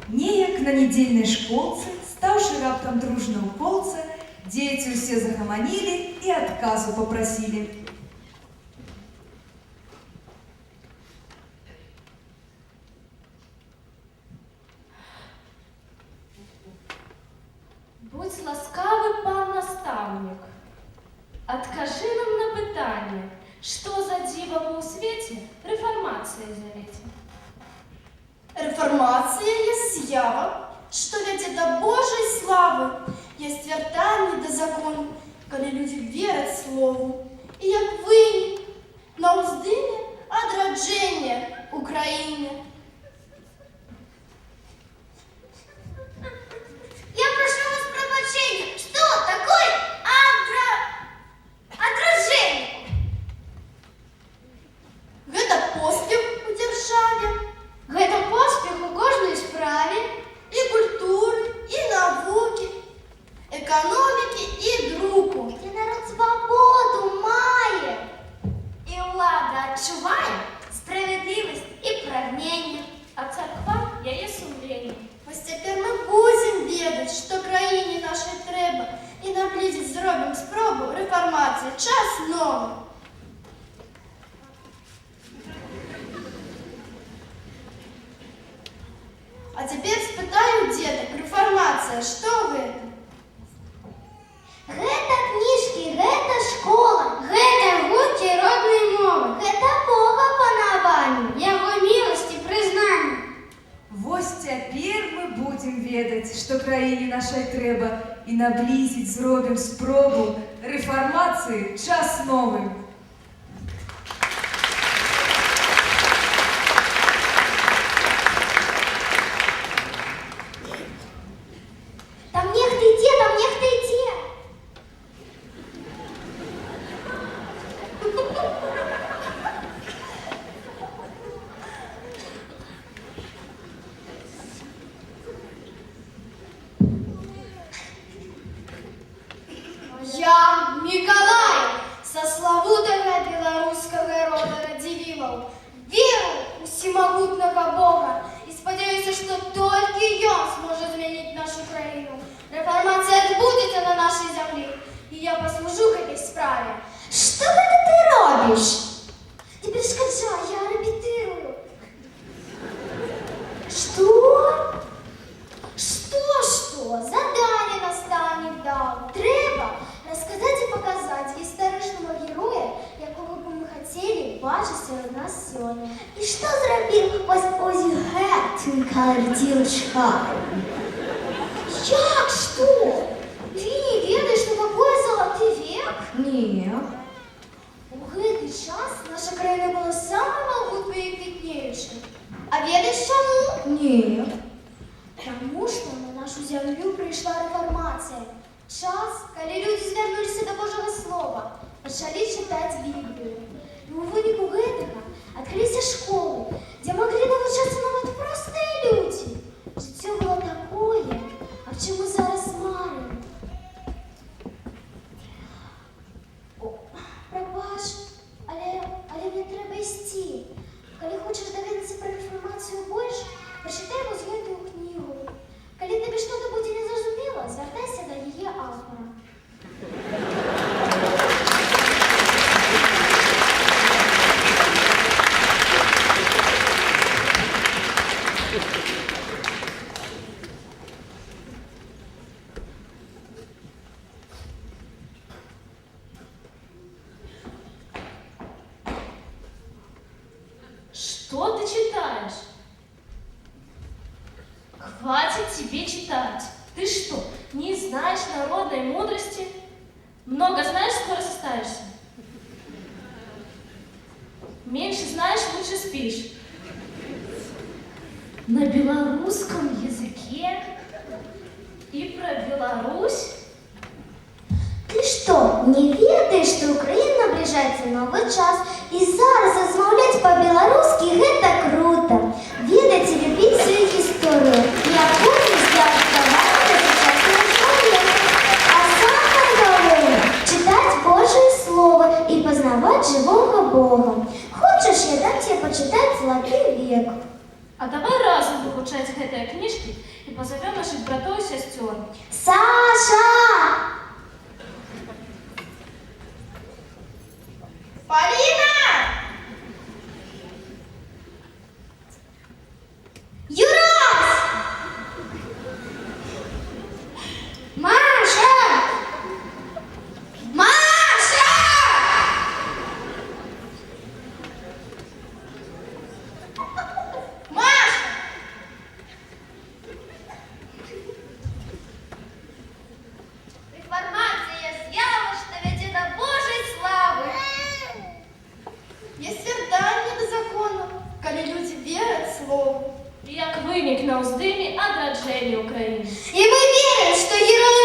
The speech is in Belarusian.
Неяк на недельной школце, стаўшы раптам дружно ў колце, дзеці ўсе загаманілі і адказу папрасілі. Будь ласкавы, пан наставник, откажи нам на пытанне, что за диво вы ў свете реформацией зовете? Реформация есть з'ява, что вядзе до Божьей славы, есть вяртанне до закону, коли люди верят слову. И як вынік на уздыме адраджэння Украине. Я прошу вас пробачення. Что такое отражение? Гэта поспех у державе, Гэта поспех у кожнай справе, и культуры, и науки, экономики и друку. где народ свободу мае. И влада адчувае справедливость и прагнение. А церква яе сумление. Вось цяпер мы будзем ведаць, што краіне нашай трэба, і наблізіць зробім спробу рэфармацыі. Час новы. А цяпер спытаю дзетак, рэфармацыя, што гэта? Гэта кніжкі, гэта школа, гэта гукі роднай мовы, гэта Бога панаванне, яго міласць і прызнанне. Вось цяпер мы будзем ведаць, што краіне нашай трэба, і наблізіць зробім спробу рэфармацыі. Час новы. Там нехта ідзе, там нехта ідзе. Я Миколай, со славутага беларускага рода Радзівілаў, веру у всемогутнага Бога і спадзяюся, што толькі ён зможа змяніць нашу краіну. Рэфармацыя адбудзецца на нашай зямлі, і я паслужу гэтай справе. Што гэта ты робіш? Не перашкаджай, я рэпетырую. Што? Что? Задание наставник дал. Трэба расказаць і паказаць гістарычнаму героя, якога б мы хацелі бачыць сярод нас сёння. І што зрабіў ось гэты калектыў чхай? Як што? Ты не ведаеш, што такое залаты век? Не. У гэты час наша краіна была самай магутнай і квітнеючай. А ведаеш чаму? Не. Таму што на нашу зямлю прыйшла рэфармацыя. Час, калі людзі звярнуліся да Божага слова, пачалі чытаць Біблію. І ў выніку гэтага адкрыліся школы, дзе маглі навучацца нават простыя людзі. Жыццё было такое, аб чым мы зараз марым. Прабач, але мне трэба ісці. Калі хочаш даведацца пра рэфармацыю больш, прачытай вось гэтую кнігу. Калі табе што-то будзе незразумела, звяртайся да яе аўтара. Что ты читаешь? Хватит тебе читать. Ты что, не знаешь народной мудрости? Много знаешь, скоро составишься. Меньше знаешь, лучше спишь. На белорусском языке и про Беларусь? Ты што, не ведаеш, што Украіна набліжаецца новы час, і зараз размаўляць па-беларускі гэта круто. Ведаць і любіць сваю гісторыю, неабходнасць для адаптавання да сучаснага чалавека. А самае галоўнае – чытаць Божае Слово і пазнаваць жывога Бога. Хочаш, я дам тебе почитать «Золотой век». А давай разом вывучаць гэтыя кніжкі і пазавём нашых братоў і сясцёр. Саша! Полина! Юрась! Маша! Маша! Маша! Реформация з'ява, что ведь до Божьей славы. Есть свертание до закона, коли люди верят слову. І як вынік на ўздыме адраджэння ўкраіны. И мы верим, что герои